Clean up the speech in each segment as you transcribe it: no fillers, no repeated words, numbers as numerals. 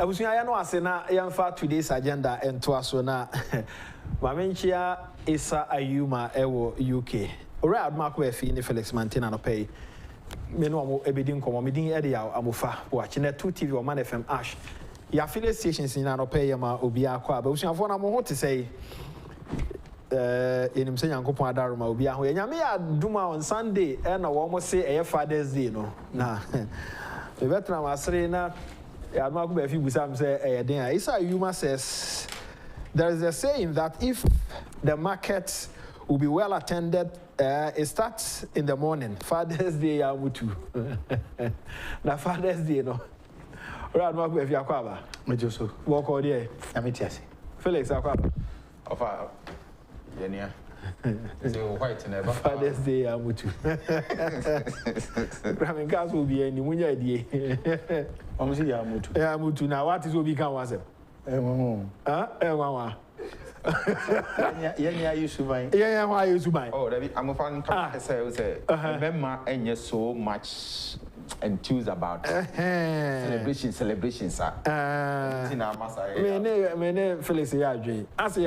was I know as na yamfa today's agenda and to us na Mamenchia Isa Ayuma ewo UK. Ora Adomako Baafi ni Felix Mantey na no pay. Me no amo ebedin komo me din e de ya amofa watch na 2 TV o Man FM Ash. Ya affiliate stations ni na no pay ma obi akwa ba usuafo na mo ho te say enim se Nyankopon adaroma obi aho ya nyame ya duma on Sunday e na wo mo say e Father's Day no na me betra masre na Adomako Baafi busam say e den Isa Ayuma says there is a saying that if the market will be well attended, it starts in the morning. Father's Day, Amutu. Na Father's Day, no. Right, Mark, if you are quaba. Mejoso. Walk all day. Amitiasi. Felix, Aquaba. Of our Yenia. White never. Father's Day, Amutu. Gramming cars will be any Munya idea. Almost Yamutu. Amutu. Now, what is will become was it? Yeah, you should buy. Yeah, why you to buy? Oh, I'm a fan. I say, remember, and you're so much enthused about celebrations, sir. Many Felix, I say,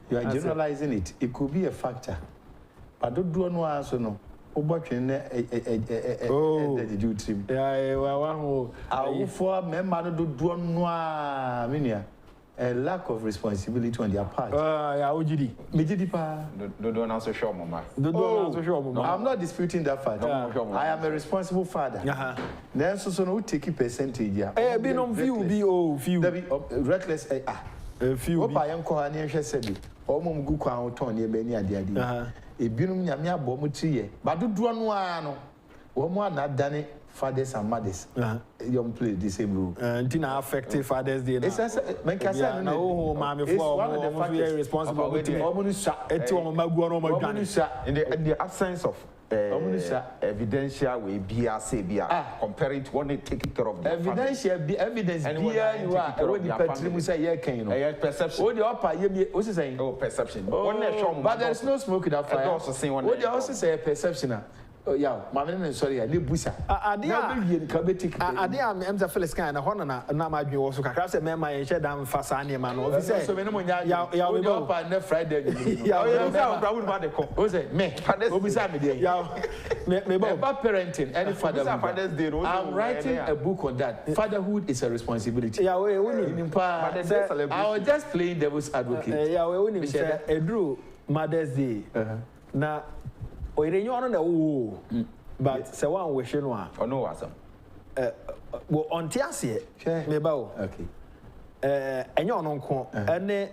you are generalizing it. It could be a factor, but don't do no answer, no. Did you trim? Yeah, well, for member do no minia. A lack of responsibility on their part. Yeah, OGD. Don't answer sure, Mama. I'm not disputing that fact. I am a responsible father. Then so no take a percentage. Be no few. Reckless. Few. Opa yanko hani said. Omo mgu kwa oton ye beni adi. E binum nyame abom 3 years. But do no ano. Omo na dane fathers and mothers. Young play the same rule. Didn't affect Father's Day. It's one of the factors responsible in the absence of evidential way comparing to one taking care of the evidence perception. Perception. But there's no smoke in that fire. Also say perception. Oh yeah, my name sorry, I live busa. I'm the Felix kind of honor na my view also. I say, man, my shed down fast and man. Obviously, so many yeah, we go up on Friday. Yeah, who's it? Me, yeah, me about parenting. Any father, I'm writing a book on that. Fatherhood is a responsibility. Yeah, we I was just playing devil's advocate. Yeah, we win. A Drew Mother's Day. Now. Or you on the but say one wish no one. Or no awesome. Well, on Tiasie, maybe okay. And you're non con, and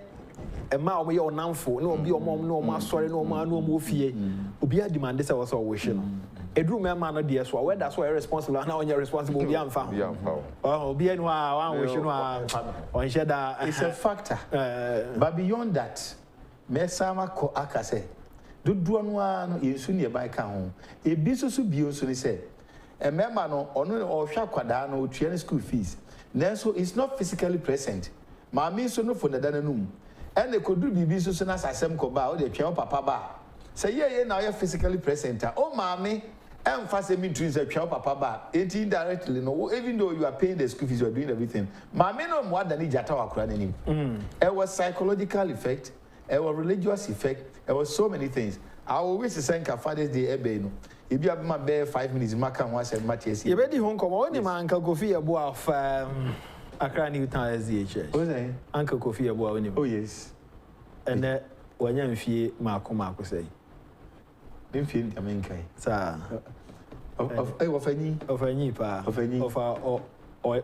a ma we are namful, no be your mom, no more sorry, no man, no more fear. Be a demand this I was all wishing. A drew man, no dear, so where that's why responsible, now you're responsible, be unfound. Oh, be any one wishing one shed it's a factor. But beyond that, Messama ko akase. Do one in Sunia by Kahon. A business to be also said. A member or Shakwadano, train school fees. Nenso is not physically present. Mammy so no for the Dananum. And they could do business as I sem coba, the piano papa bar. Say, yeah, now you're physically present. Oh, mammy, and fast me to the piano papa bar. 18 directly, no, even though you are paying the school fees, you are doing everything. Mammy no more than Jatawa crying. It was psychological effect, it was religious effect. There were so many things. I always say Father's Day ebeno. If you have my bare 5 minutes, Maka once and Matthias. You ready home come on my Uncle Kofi Abu of Accra Newtown SDH. Who's that? Uncle Kofi Abu. Oh yes. And then when you fee Marco say. Been feeling American. Sir. Of any pa. Of any of our or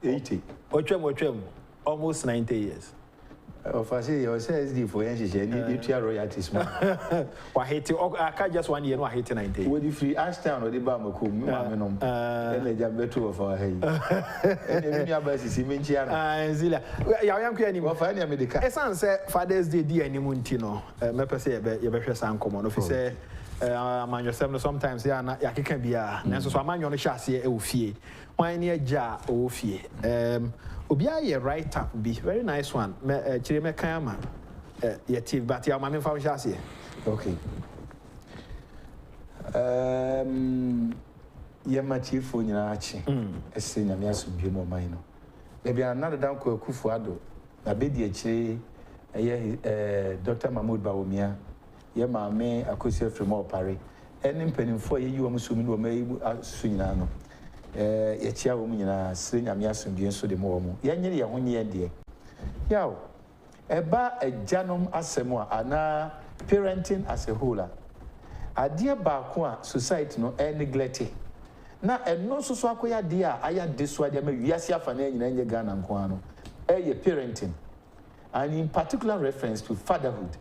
80. Ochem almost 90 years. Of I say your SD for NCC, royalties. I hate you. I can't just 1 year, I hate 90. Would you free Ashtown or the Bamako, and the Jambetu of our hay? And the Miniabas is Minchiana. Zilla, young Kenny, of any America. A son said, Father's Day, dear Nimuntino, Mepa say, you better sound common. If you say, man, yourself sometimes, yeah, I can be a Nancy, so a man on the chassis, a fee. Why near jar, oh, fee. Obia right up be very nice one. Chireme Kayama. Yet, but your mammy found chassis. Okay. Yamati for Yanachi, a senior Yasu Bimo Mino. Maybe another down Kufuado, a baby Dr. Mahmoud Baumia, Yama me a question from more Paris, and in penny for you, Musumi, were made Sunano. Yachia woman, senior Yasun, the so the more. Yanny, 1 year, dear. Yow, a bar a janum asemwa, ana parenting as a whole. A dear Bakwa society no neglected. Na no so akoya dia aya dissuade me wiase afane nyina nye Ghana nko ano parenting, and in particular reference to fatherhood.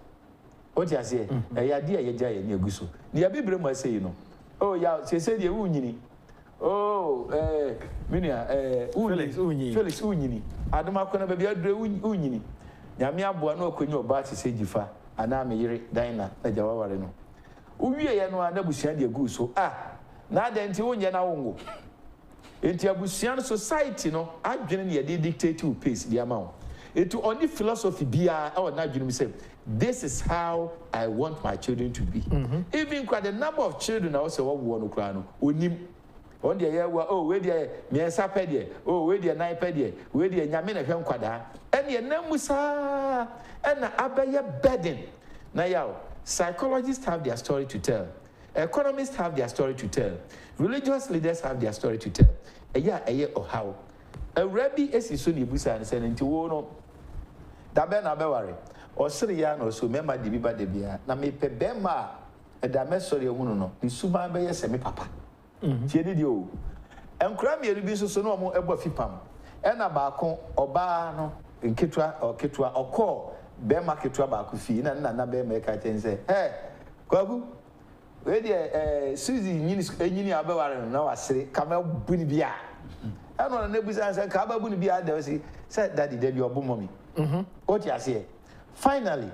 What you say ya dia ye ja ye ne aguso ne ya bibre mo say no oh ya say de unyini oh minia Felix unyini Adomako na bia adure unyini nyame aboa na okonyi oba ti say gifa ana me yire dina na jawaware no uwie ye no na busua de aguso na denti wonye na wongo enti abusuan society no adwene ne ye dictate to pace the amount into only philosophy bia or na adwene say this is how I want my children to be. Even quite the number of children also what we want to cry no onim on the year oh we dey me sapedie oh we dey nine pedie we dey nyame na hwe nkwada ene ye namusa ena abeye burden na yaw. Psychologists have their story to tell. Economists have their story to tell. Religious leaders have their story to tell. Or how. A rabbi is so nibusa and saying to no. Dabe na be worry. Or Syria no so member de biba de bia. Na me pe bema e da me sorry ehunu no. Ni suba be yese me papa. Tie di o. Enkura me ribi so no mo ebo fipam. E na ba kon oba no nketwa o ketwa okọ bema ketwa ba ku fi na be me ka chen say hey kwagu we dey Suzy nyini abeware no na wasere ka ma buni bia e no na busa say ka ba buni bia dey say daddy dey obo mommy what you say finally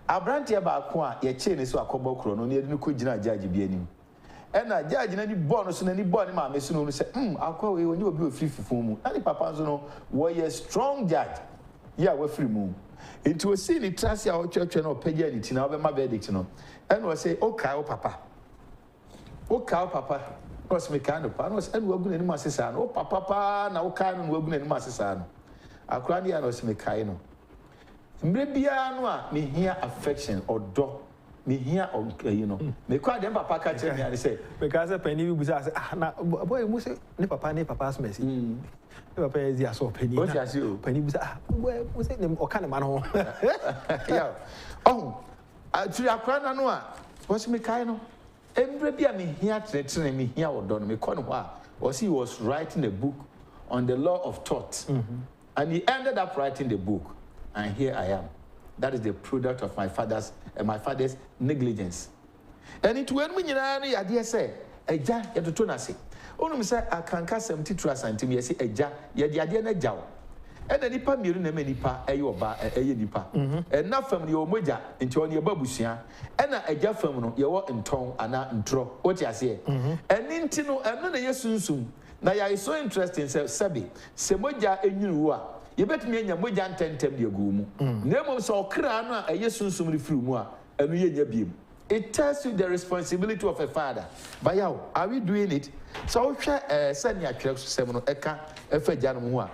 abrantie ba ko a ye che ne so akoba kuro no na yedi ko gina judge bia nim e na judge na ni ball no so na ni ball ni ma me so no say akwa we oni obi ofiri fufu mu na ni papa so no we a strong judge yeah we free mu into a see ni trust ya o church no page ni tina we ma verdict no and we say okay o papa cause me kind of panos and we go ni ma sesa no papa na o kai no we go ni ma sesa no akura ni no se me kai no mbre bia no a me hear affection or do me hear you know me kwa dem papa ka che me and say because penny we say na boy mu say ne papa's mercy ne papa is ya so penny what you say penny we say boy we say dem o kan ma no yeah actually akura na no a was me kai no mbre bia me hear tretre me hear odo no me kwa no a was he was writing a book on the law of thought and he ended up writing the book. And here I am. That is the product of my father's negligence. And it when we ya dear say, eja ya to na say. Onu say akanka 72 cm ye say eja ya de ade na jaw. E na nipa miru na me nipa eye oba eye nipa. E na fam ne omoja nti oni babusua. E na eja fam no ye wo nton ana ntro. What you say? Eni nti no eno na ye sunsum. Na ya is so interesting say sabi se moja enyuru a you bet me nya moja ntentem de agumu na mom so okra no a eye sunsum re firi mu a enu ye nya biem. It tells you the responsibility of a father. But yaw, are we doing it? So hwe send ya twere so sem no eka efa gya no ho a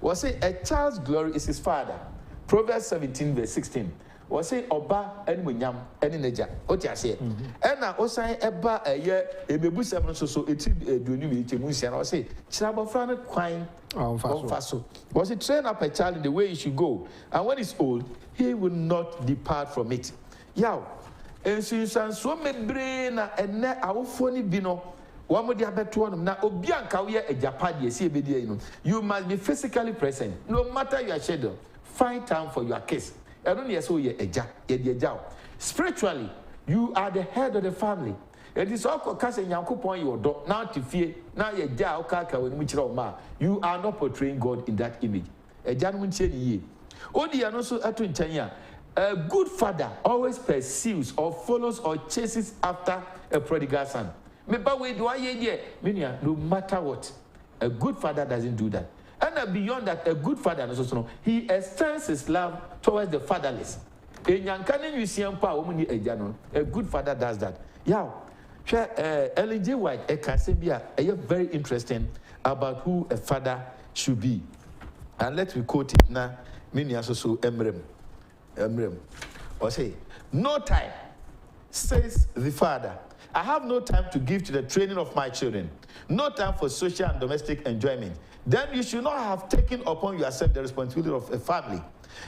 we say a child's glory is his father. Proverbs 17 verse 16. We say oba animunyam eni neja. What you say? Na osan eba eye ebebusam no so eti duonu mi temu sia na we say chirabofra no kwan on faso. We say train up a child in the way he should go, and when he's old he will not depart from it. Yaw ensunsan so mebre na enne awofo ni bi no wamodi abeto no na obi anka wo ye ajapade esi ebedi no. You must be physically present no matter your schedule. Find time for your kids. Spiritually, you are the head of the family. It is all because your now to fear now you are not portraying God in that image. A good father always pursues or follows or chases after a prodigal son. No matter what, a good father doesn't do that. And beyond that, a good father, he extends his love towards the fatherless. A good father does that. Yeah, Ellen G. White, a Casabia, very interesting about who a father should be. And let me quote it now. Mini also Emrem. Or say, no time, says the father. I have no time to give to the training of my children. No time for social and domestic enjoyment. Then you should not have taken upon yourself the responsibility of a family.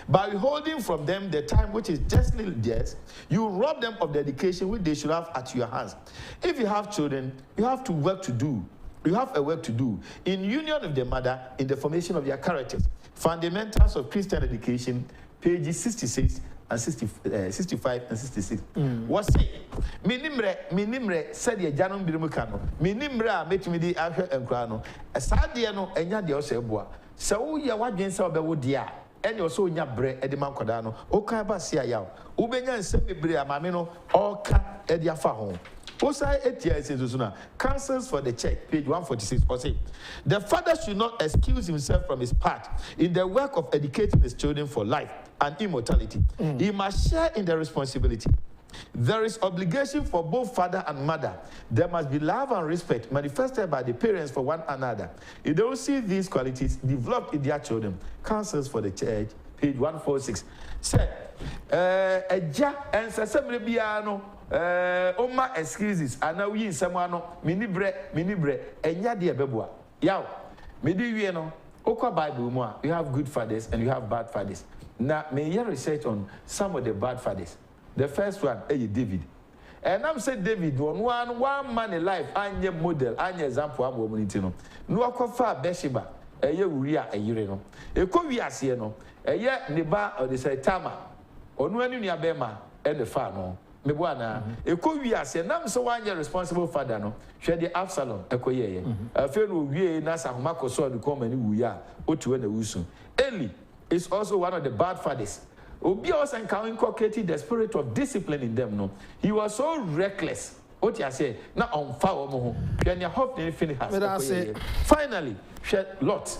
By withholding from them the time which is justly theirs, you rob them of the education which they should have at your hands. If you have children, you have a work to do in union with the mother in the formation of their characters. Fundamentals of Christian education, pages 66 and 65 and 66. What's it? Minimre said the Janum Birmukano. Minimra metimidi after and crano. A sadiano and Yadioseboa. So ya wagen saw Bewodia. And you also bre Ediman Codano. Oka Basia Yao. Ubenya and Semibria Mamino. Oka Edia Fahon. Osai 8 years in Counsels for the Church, page 146. Or say, the father should not excuse himself from his part in the work of educating his children for life and immortality. He must share in the responsibility. There is obligation for both father and mother. There must be love and respect manifested by the parents for one another. If they don't see these qualities developed in their children, Counsels for the Church, page 146. Say, Eja and Sasabriano. Oma excuses and now we in someone minibre enya de beboa yaw me di wie no okwa Bible mu a you have good fathers and you have bad fathers. Now me hear research on some of the bad fathers. The first one is David, and I'm saying David one man in life anye model anye example am womunity no akwafa Bathsheba eye Uria ayire no ekọ wi ase no eye ne ba o de say Tama onu anu nua bema e ne fa no Mebuana, a co-wias, and I'm so one year responsible father. No, she had the Absalom, a coye. A fellow we Nasa Adomako saw the common we are, or to the Wusun. Eli is also one of the bad fathers. Obios and Cow inculcated the spirit of discipline in them. No, he was so reckless. What you say, not on foul. Can you hope they finish? Finally, Lot.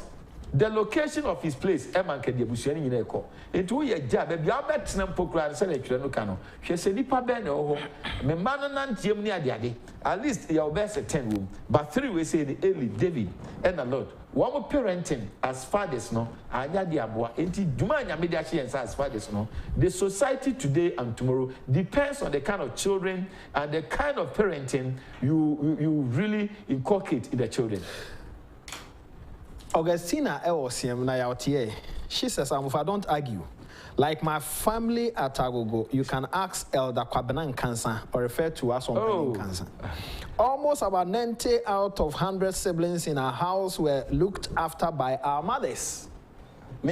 The location of his place, Emma can be bushing in echo. It will a job, a bet nam pokra, said a cano. She said, Nipa Ben, oh, me man and Jimnia daddy. At least your best at 10 room, but 3 we say the early David and the Lord. One more parenting as fathers, no, and Yadiabua, and Dumania Mediachi and as fathers, no. The society today and tomorrow depends on the kind of children and the kind of parenting you really inculcate in the children. Augustina Ewosiem na yaotie. She says, I don't argue. Like my family at Agogo, you can ask Elder Kwabenan Cancer or refer to us on Cancer. Almost about 90 out of 100 siblings in our house were looked after by our mothers. Oh,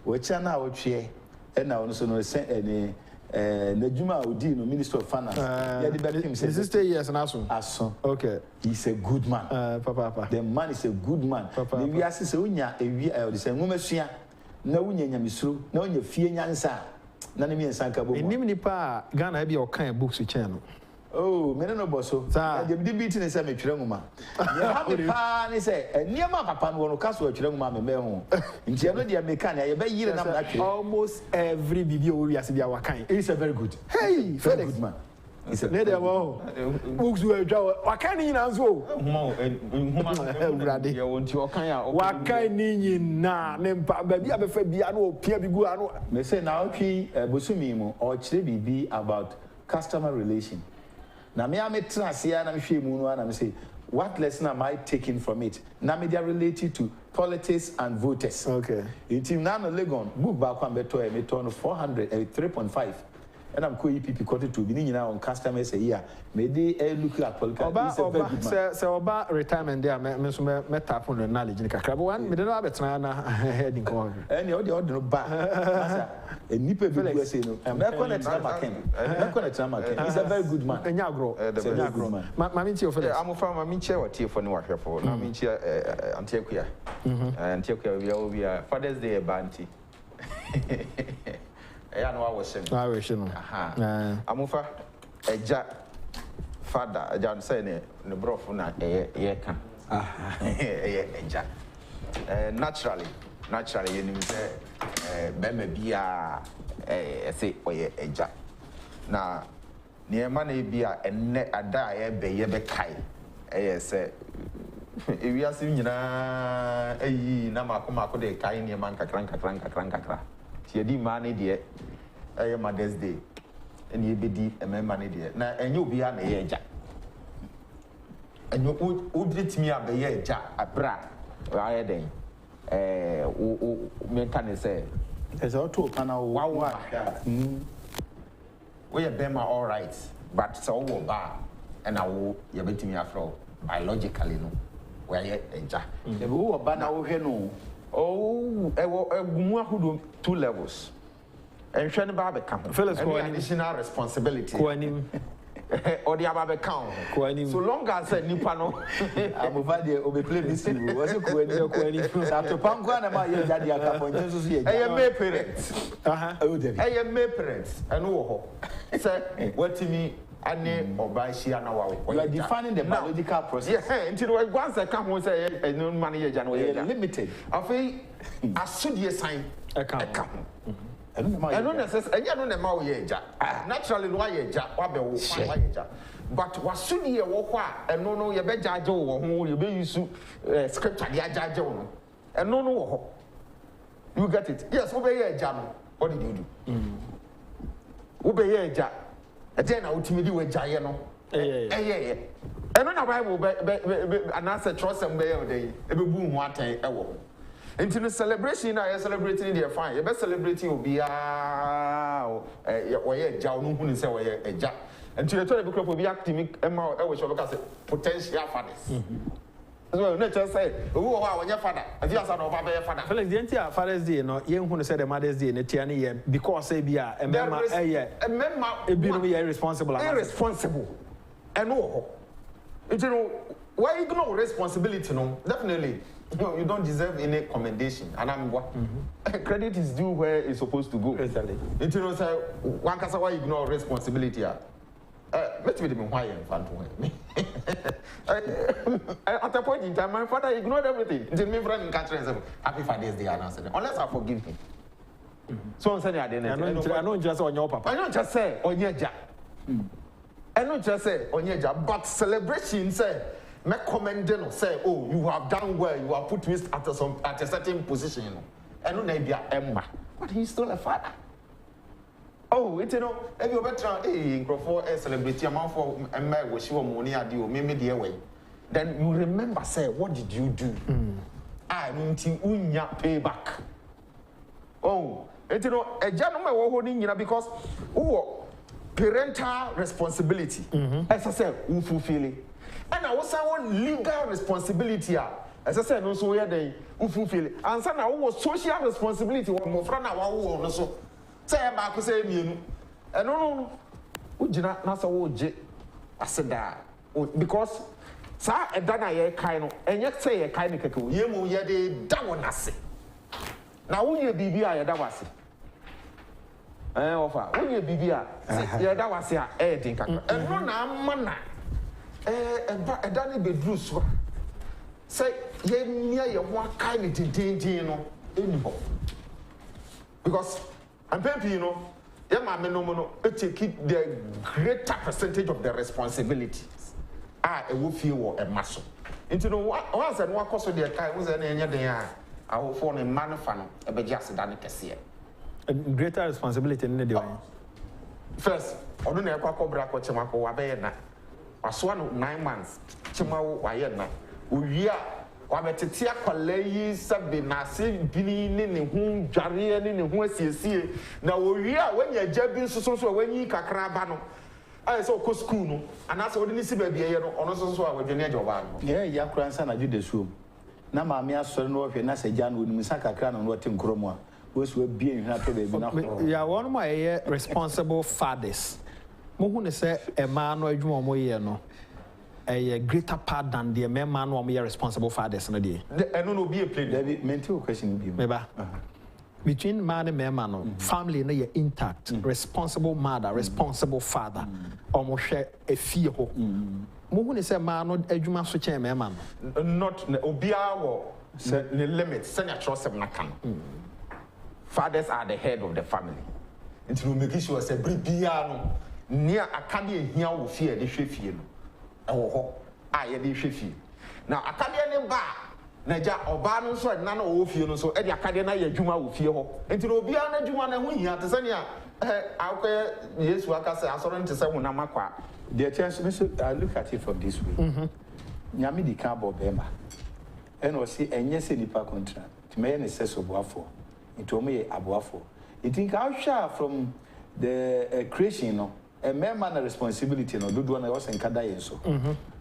Wechana Ochie, and now also no sent any Najuma Udino, Minister of Finance. This years and also. Okay. He's a good man. Papa. The man is a good man. Papa. We are Sisunya, a year, the same woman, no one Yamisru, no one fear Yansa. None of me and Sanka. In Niminipa, Ghana be your kind of books with channel. Oh, Menano Bosso, the beating is a Chirama. You have a say, and near my papa will cast with Chirama, Memo. In Genodia Mecania, a very year and almost every video we are seeing our kind. It's a very good. Hey, Felix, man. It's a lady of all books were Joe. What can you answer? What can you na? Baby, I'm afraid Biano, Pierre Biguano. May say now, Busumimo or Chibi be about customer relation. Now, me I met Tracia and I'm sure Muno and say, what lesson am I taking from it? Now, media related to politics and voters. Okay. In Team Nano Legon, book back on Beto, a ton of 3.5. And I'm calling people quarter to be now on customers a year. May they look at politics. So about retirement there, met up on the knowledge in Kakabo one, but I bet heading corner. And the other back. A nipper Felix, and back on a Trama. He's a very good man. And Yagro, Mammy, I'm a farmer, I'm in chair or tea for no work for. I'm in chair Antioquia. Antioquia, we are Father's Day Banty. I know I was saying. Amufa, a jack father, a John saying, the brofuna, a year can. Eja. Naturally, you know say bema bia say oye eja. Na niema na bia enne ada ye be kai. Say we are seeing na na mako de kai niema kakran. Ti di mani de Mother's Day. And you be di money there. Now, and you be an eja. And you would let me up a year, a bra. I then, can say, there's all two panel. Wow, we are Bema all right, but so bar, and I will you bet me afro biologically, no, where you eja. The who are banner no. Oh, a woman who do 2 levels. And Shani Babe come. Felix, additional responsibility. Or the Ababe count. So long as a Nipano, I'm over there, Obe play this. Was it after Pangwana, my daddy, I am my parents. I am my parents. And oh, say, what to me, I name or by Shiana. You are defining the biological process. Yes, until once I come home, say, a no money, January limited. I think as soon as sign a account. I don't necessarily. I don't know naturally why you but what soon you walk and no you be judge or you be use scripture the judge and no you get it. Yes, obey a jam. What did you do? Obey a jam. And then I ultimately with Jayano. Yeah. And on a Bible and answer trust and bear day. Every boom one time a woman. Into the celebration, I am celebrating their fine. Your best celebrating will be a jowl, who is a jack. And to the toilet will be acting I wish I was potential fathers. So, not just say, who are your father? As you are your father. Felix, the entire Father's Day, no, young who said the Mother's Day in the Tiani, because they be a member, a member, be irresponsible. Irresponsible. And no, you know, why ignore responsibility? No, definitely. No, you don't deserve any commendation. And I'm what credit is due where it's supposed to go. Exactly. You know, say one can say why ignore responsibility. Let's be the why in front of me. At a point in time, my father ignored everything. Until my friend in country said, "Happy Father's Day," and I said, "Unless I forgive him." So I said, "I don't just on your papa. I don't just say on your job. I don't just say on your job, but celebration say." Me commend no say, oh, you have done well, you have put me at a certain position, you know. And no idea Emma, but he's still a father. Oh, you know, if you better for a celebrity amount for Emma, which you money at you, maybe the way. Then you remember, say, what did you do? I mean, unya payback. Oh, you know, a gentleman holding you know because parental responsibility. As I said, who fulfill it. And I was saying legal responsibility. As I said, no so they fulfill. And so now was social responsibility. One more friend now so say about say me. And no. Ujina na so oje. I said that because sa e dana ye kai no enye say ye kai ne keke. Ye mu ye de da wonase. Na wo ye bibia ye da wase. Ofa. Wo ye bibia ye da wase a e din kakra. And no na amana a Danny bedroom say, ye near your one kind of no anymore. Because I'm paying, you know, take the greater percentage of the responsibilities. A wolf or a muscle. Into the once and one cost of the car was any day. I will phone a man fan, a bejas than a greater responsibility in the day. First, I don't know what Chamaco Wabena. Aswan 9 months. Chimao Wayana. We are Wabetia Kalei Sabinasi, Binin in whom Jarian in whom see. Now we are when you're jabbing so when you cacrabano. I saw Coscuno, and that's what you see baby on us also with the nature of yeah, young grandson, I do this room. Now, my son, no, if you're not a Jan with Misaka Crown and what in Cromwa, which will be in her baby. Yeah, one of my responsible fathers. Mohun say a man or no a greater part than the man who are responsible fathers no day. And no be a play David mental question be. between man and man, family no ye intact, responsible mother, responsible father, almost share a fear. Mohun is a man not eduma so chair man. Not obiawo the limits send your trust nakan. Fathers are the head of the family. Into make sure say bribiano near akade here wo fear the hwefie no. Ewo ho a ye de hwefie. Now akade ne ba naja oba no so na na wo fie no so e de akade na ye adwuma wo fie ho. Into obiara na adwuma na ho hia te se ne a akwa Yesu aka say asoro nte se honam akwa. The attention, I look at it from this way. Nyami di kabo bema. And we see enye se nipa contract. Tmeye ne seso boafo. Into me aboafo. You think how share from the creation no? A man na responsibility no. Do na was enkada yenso.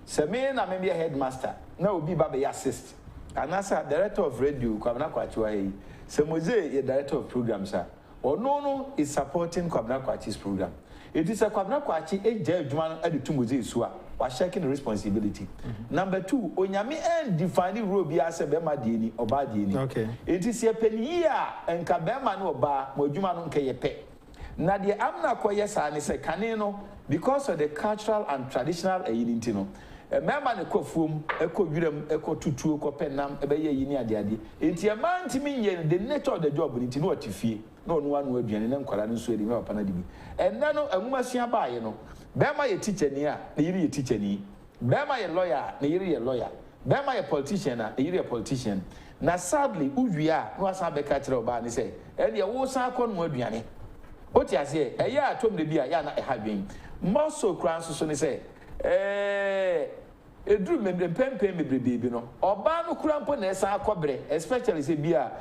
Se me na me be a headmaster. Na obi ba be assist. And as a director of radio, Kwabena Kwachiwa hei. Se Mose ye director of programs sir. Or no is supporting Kwabena Kwachi's program. It is a Kwabena Kwachi a judge one at the two Moses was shaking the responsibility. Number two, Onyami and defining Ruby as a Bema Dini or Badini. Okay. It is a penny and Kabema no bar, Mojuman Kayepe. Nadia Amna Koyesa and is a canino because of the cultural and traditional Ayintino. A member eco fum, eco urim, eco tutu, eco penam, a bay yinia daddy. It's a man to me, the nature of the job, and what you feel. No one would be an inquiry sweating up Panadi. And then a woman see a buy, you know. Bema a teacher near, a teacher knee. Bema a lawyer, a lawyer. Bema a politician, a politician. Now sadly, Uvia was a catcher of Barney say, and your wool sarcon word yanny. What you say, a year told me be a yana having. Most so crowns so say, a dream and pen me baby no. Or Bano Crampo Nessa Cobre, especially say beer,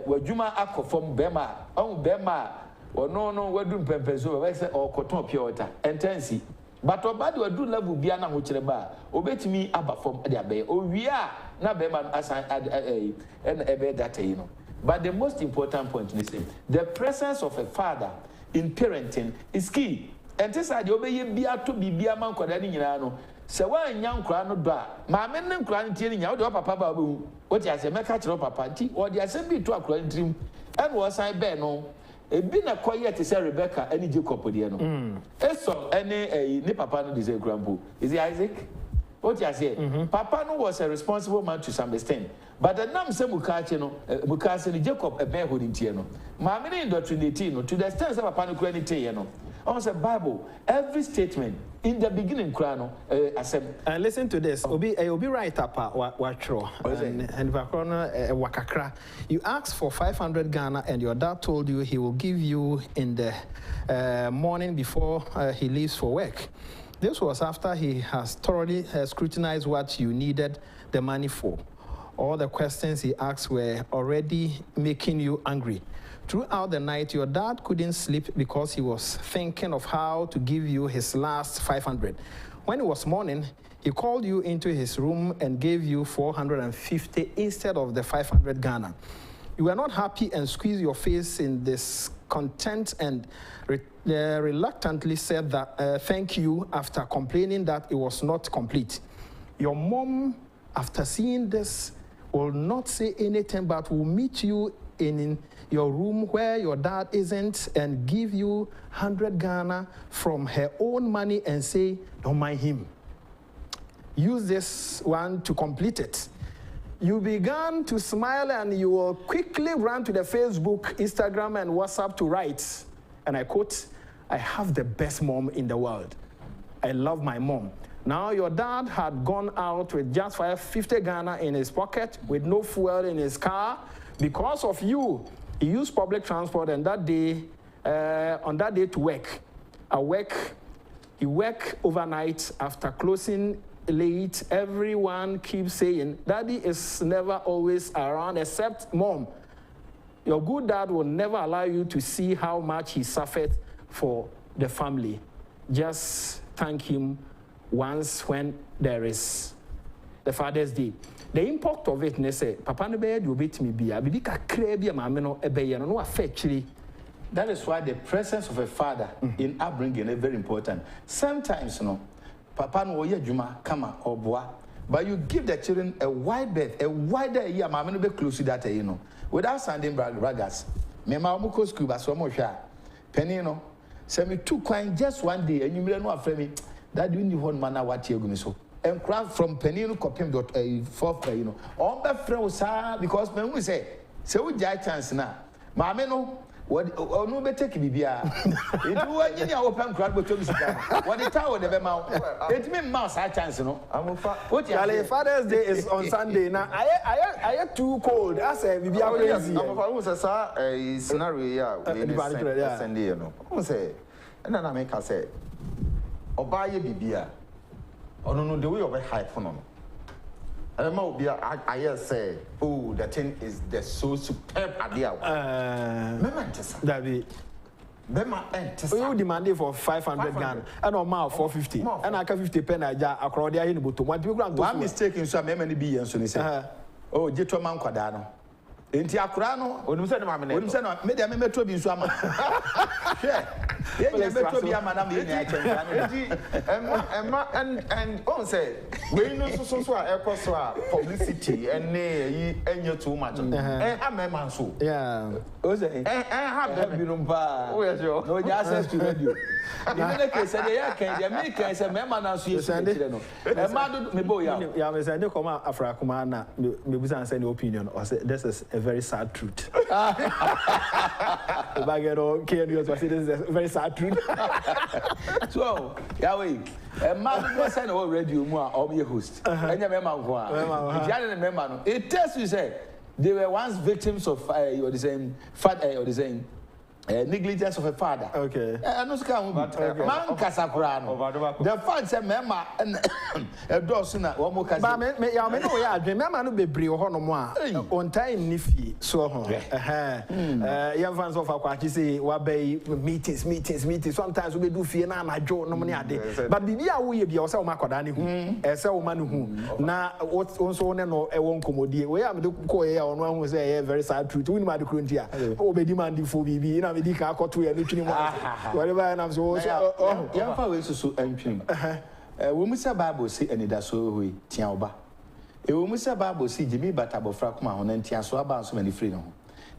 where Juma Akko from Bema, Bema, or no, we're doing pempezo, or cotton pure water, and tensi. But Obadi will do level Biana Hucheba, obey to me about from the bay, or we are not Bema as I add a bed that you know. But the most important point is the presence of a father in parenting is key. And this idea obey be to be a man called any no. So when young crown do, my men and crown telling you, papa babu, what I say, make catch up papa, or the assembly to a crown dream, and was I bear no. A been a quiet to say Rebecca, any Jacob Podiano. So any papa no deserve grandpa. Is it Isaac? What I say? Papa no was a responsible man to some extent. But the name say Mukachino, Mukasini Jacob a bear holding tiano. My many indoctrinatino to the extent of Papa no credit. On the Bible, every statement in the beginning, Krano, and listen to this. Obi right up, Watro, and Vakona Wakakra. You asked for 500 Ghana, and your dad told you he will give you in the morning before he leaves for work. This was after he has thoroughly scrutinized what you needed the money for. All the questions he asked were already making you angry. Throughout the night, your dad couldn't sleep because he was thinking of how to give you his last 500. When it was morning, he called you into his room and gave you 450 instead of the 500 Ghana. You were not happy and squeezed your face in discontent and reluctantly said that thank you after complaining that it was not complete. Your mom, after seeing this, will not say anything but will meet you in your room where your dad isn't and give you 100 Ghana from her own money and say, don't mind him. Use this one to complete it. You began to smile and you will quickly run to the Facebook, Instagram, and WhatsApp to write, and I quote, I have the best mom in the world. I love my mom. Now your dad had gone out with just 550 Ghana in his pocket with no fuel in his car. Because of you, he used public transport, and that day, on that day to work. He worked overnight after closing late. Everyone keeps saying, Daddy is never always around except Mom. Your good dad will never allow you to see how much he suffered for the family. Just thank him once when there is the Father's Day. The impact of it, they say, Papa no be do bit me be a bibi kakra bi maame no ebe no affect. That is why the presence of a father in upbringing is very important. Sometimes, Papa no ye juma kama oboa, but you give the children a wide berth, a wider year, mamma be close to that, you know, without sounding braggers. Me Mamuko school, but so much penny, you know. Send me 2 coins just one day, and you may know a me that you need one man what you're going to so. And craft from Penino copying dot a fourth, you know. All the friends are because when we say, so we judge chance now. Mamma, no, what no better can be beer. It was in your open crowd, but what the tower never mount. It means mouse, I chance, you know. What Father's Day is on Sunday. Now, I am too cold. I say, we are crazy. A scenario, Sunday, you know. Who say, and then I make her say, or buy a bibia. Oh no, the way of a high phone. I say, oh, the thing is the so superb idea. David. You demanded for 500 Ghana and or more 450. And I can 50 pen across the in Butu. One mistake in some many beings, so they say, oh, Jetro Man Quadano. Inti akurano onimse na mamene onimse na me de me metro bi nso ama hwe ye nya metro bi ama na me nya ema and on say we no so a ekoso a publicity and yi enye too much ha me man so yeah o say ha be no pa o yes yo no nya access to radio in the case say ya kan the me kan say me man na so yesu no ema do me bo ya me say dey come afra kuma na me busan say the opinion or say this is a very sad truth. Bagero Kenny was saying this is a very sad truth. So, Yahweh, a man was saying all radio more or be a host. And your member, it tells you say they were once victims of the same father or the same negligence of a father. Okay. And also man Casaprano. The father said, Mamma and a dosina, one more cousin. Remember, no be brio honomoa on time nifi so young fans of Aquati say, Wabe meetings. Sometimes we do fear na Joe no money a day. But Bibia we be also Macadani, a cell man who now what's also no a won't commodity. We have the coy on one who say a very sad truth. We might cruntia. Oh, be demanding for BB. Whatever and I'm so young fellows so entering. We must have Bible see any that so we tiamba. We must have Bible see Jimmy Batabo Frakma on and Tiaso about so many freedom.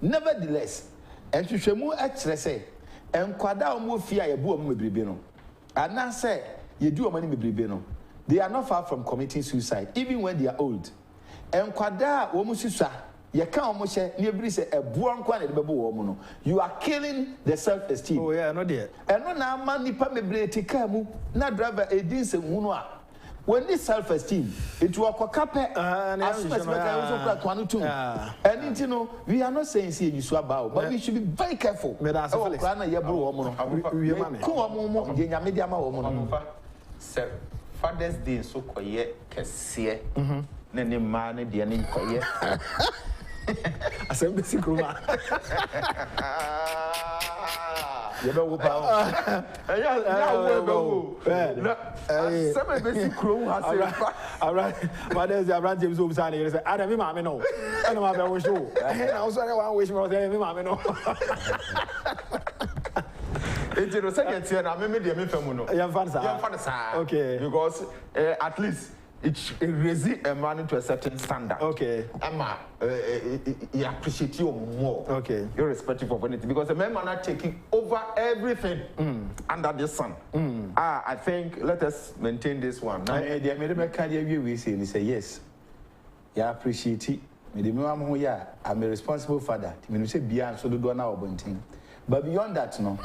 Nevertheless, and to show more extra say, and Quada more fear a boom with Bribino. And now say, you do a money with Bribino. They are not far from committing suicide, even when they are old. And Quada Womususa. You can't almost say a buon quantity of you are killing the self-esteem. Oh, yeah, not yet. And no now, money permeability come, not driver a decent one. When this self-esteem, it will a couple as soon as and you know, we are not saying see you about, but we should be very careful. Father's Day so quiet, Cassia, Nenny man, the name quiet. Assembly Sikruma. You know what? Some basic crew has around James Obsani. I don't know. I don't know. Show. I also want to wish me. It's a second year. I mean, the Mifamuno. Young fans. Okay. Because at least it raises a man to a certain standard. Okay. Emma, he appreciates you more. Okay. Irrespective of anything. Because the men are not taking over everything under the sun. I think let us maintain this one. Now, the American we say yes. Yeah, appreciate it. I'm a responsible father. I say beyond so do now bunting. But beyond that, no.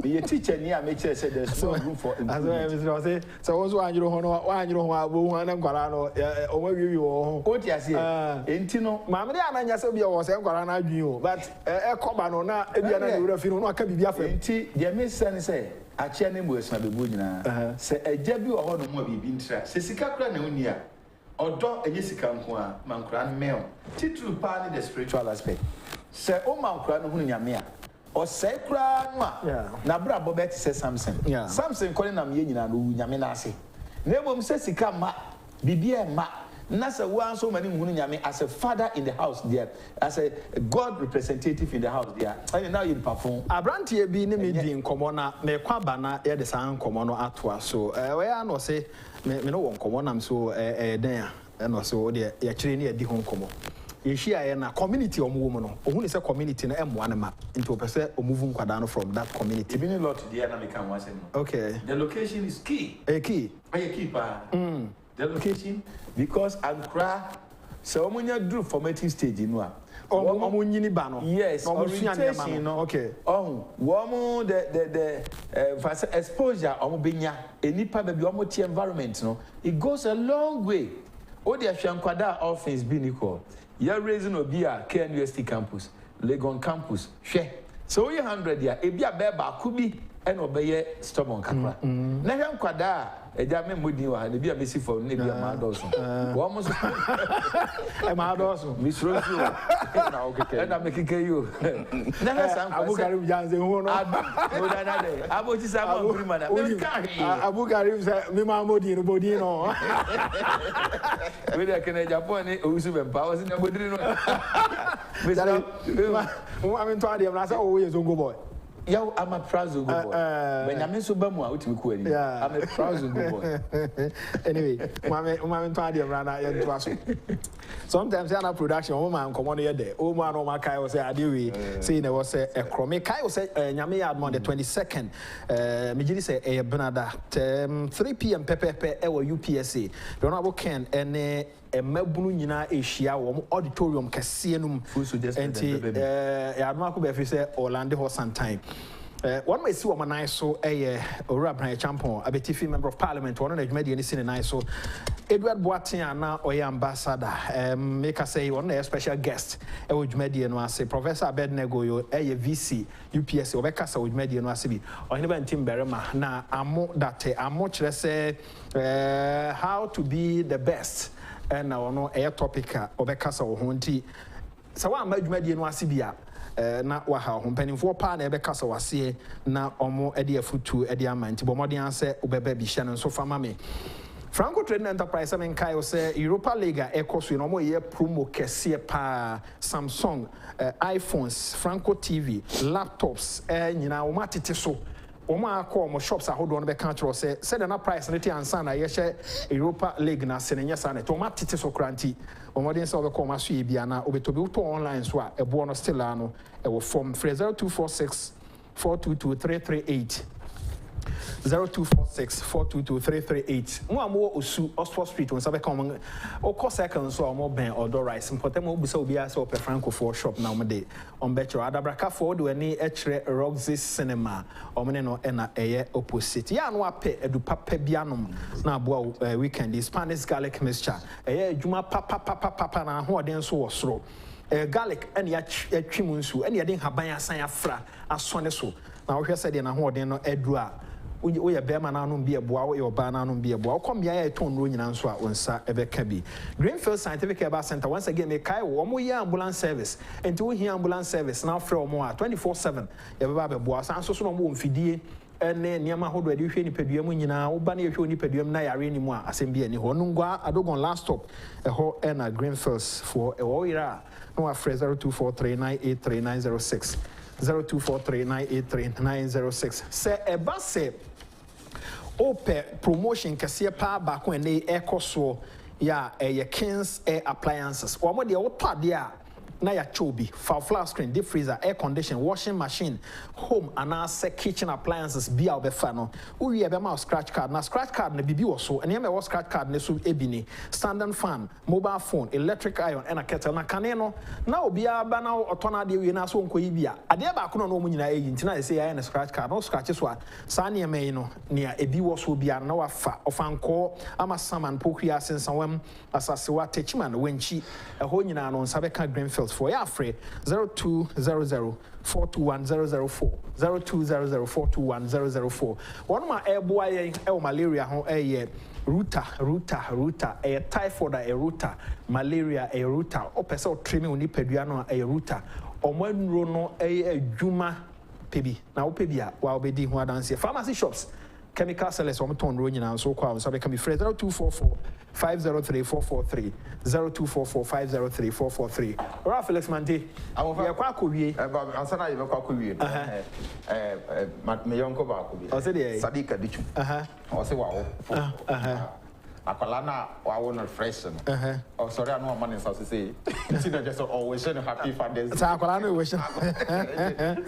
Be a teacher near make sure there's no room for improvement. So also I you know one and Guarano or you what you say Intino Mamma Nanya Sabia was a Guarana you but a cobano na no can be afraid. The miss say a chairman was not the Budina. Say a jabu or no more be interest. Sessica Crania or dog a Jessica Mancran male. Title party the spiritual aspect. Say, oh, Mancran, who near or say, Nabra Bobet says Samson. Samson calling them Yen and Yaminasi. Never says he come, Bibia ma, Nasa one so many nyame as a father in the house there, as a God representative in the house there. And now you perform. Abrantie bi ne me di nkomo na me kwa bana ye de san nkomo no atoa so. We ya no say me no won nkomo nam so den a no so de ya kire ne di ho nkomo. Ye hia na community omo no. Ohun say community na emwa na ma. Into person move nkwada no from that community. Even a lot there na me can one say. Okay. The location is key. Key. Key pa. The location because Accra so omunya do formative stage inu a omunyini ba no yes orientation no okay womu the exposure omubenya enipa ba bi omuti environment no it goes a long way o de ahwankwada offense bi ni ko ya raising obi a KNUST campus Legon campus hwe so we 100 ya ebi a ba ku bi e no be stubborn kakra na hwankwada eja me modi wa ne bia mesi for ne bia ma doso wo mo so e ma doso mi sro so na okeke na me keke yo na na san Abu Garib janze ho no no na de abo ti sa ma nguri mana me ka Abu Garib sa mi ma modi no we de kene Japan ni owusu be pa o si na modi no me sa mo amen to ade na sa o ye zongo boy. Yo, I'm a proud Zongo boy. When I'm in Subamwa, which we call it. I'm a proud Zongo boy. Anyway, I'm to the run. Sometimes in a production, woman come on here there. Oh, man, oh, my Kai was a dewy. Saying there was a chrome. Kai was a Yami on the 22nd. Mijili say a Bernada 3 p.m. Pepe or UPSA. Don't know what can and Melbourne nyina ehia wo auditorium kese num enti Adomako be fi say Orlando Horse and Time one may see wo manai so Owura Brian Champon abetifi member of parliament one na adwumadi ani sine nai so Edward Boatin ana oya ambassador make say one na special guest e wo adwumadi no ase Professor Abednego yo VC UPS obekasa adwumadi no ase bi ohene ba ntim berema na amo date amo kire say how to be the best and now no air topica obekasa wo honti sa wa amadwumadi no ase bia na wa ha ho mpanimfo pa na ebekasa wase na omo ede afutu ede amanti bo modern ase obeba bi hye no so fama me Franco Trading Enterprise men kai o say Europa League ekoso no mo ye promo kese pa Samsung iPhones Franco TV laptops nyina wo matete so Oma call mo shops ahodo no be kan tro say said na price na ti ansa na ye hye Europa League na senenya sa na to matete so kranti omodin say obe call ma so e bia na obetobi to online so a ebo no still ano e wo form 0246 422 338 0246 422 338 mo amo osu Oxford Street on sabe come o cost second so mo ben Unauthorized important mo bisa obi ase ope Franco for shop na mo de on betro adabraka for do ani echre Roxy Cinema o me no na eye opposite ya no ape edu papa bianom na abo weekend Spanish garlic mixture eye adwuma papa na ho den so wo soro garlic and ya twim nsu and ya den haban asan afra asone so na wo hwe se de na ho den no edu a we ya bema na anum bi eboa we oba na anum bi eboa kom bia ya ton ro nyina nso a onsa ebeka bi Greenfield Scientific Herbal Center once again me kai wo mo ya ambulance service enti wo hia ambulance service na afre omo a 24/7 ya beba beboa san so no mo mfidie ene niam ahodo ade hwe nipadua mu nyina wo ba na hwe nipadua mu na yare ni mu a asem bi ani ho no ngwa adogon last stop ho na Greenfields for wo ira no afre 0243983906 0243983906 say ebase ope promotion kase pa ba ko ene ekoso ya Kings Air Appliances wo mo de wo pade a na ya chobi flat screen deep freezer air condition washing machine home and kitchen appliances bia obefa no we be ma scratch card na bibi wo so ene me wo scratch card ne so ebini standard fan mobile phone electric iron and a kettle na kane no na obia ba na otona de we na so nkoyi bia ade ba ko no mo nyina eyi ntina say ya na scratch card no scratch so a sa ne me no ne ebi wo so bia na wafa ofanko ama saman pokria sensanwam asase wa techiman wenchi ho nyina no nsabe ka Greenfield for ya free 0200 421 004 one ma eboa ye malaria ho ruta typhoid ruta malaria ruta opese o treme oni padua no ruta omanuro no adwuma pebi na wo pebia wa obedi ho adanse pharmacy shops chemical sellers on ton running and so called. So they can be phrased 0244 503 443 0244 503 443. Alright, Felix Mantey. I will have quite cool. I'm sorry, I'm quite cool. My young Kobaku. I said, Sadika Dichu. I say, wow. Akalana, I want to freshen. Oh, sorry, I know money, so to say. You just always saying happy Father's Day. Sakalana, wish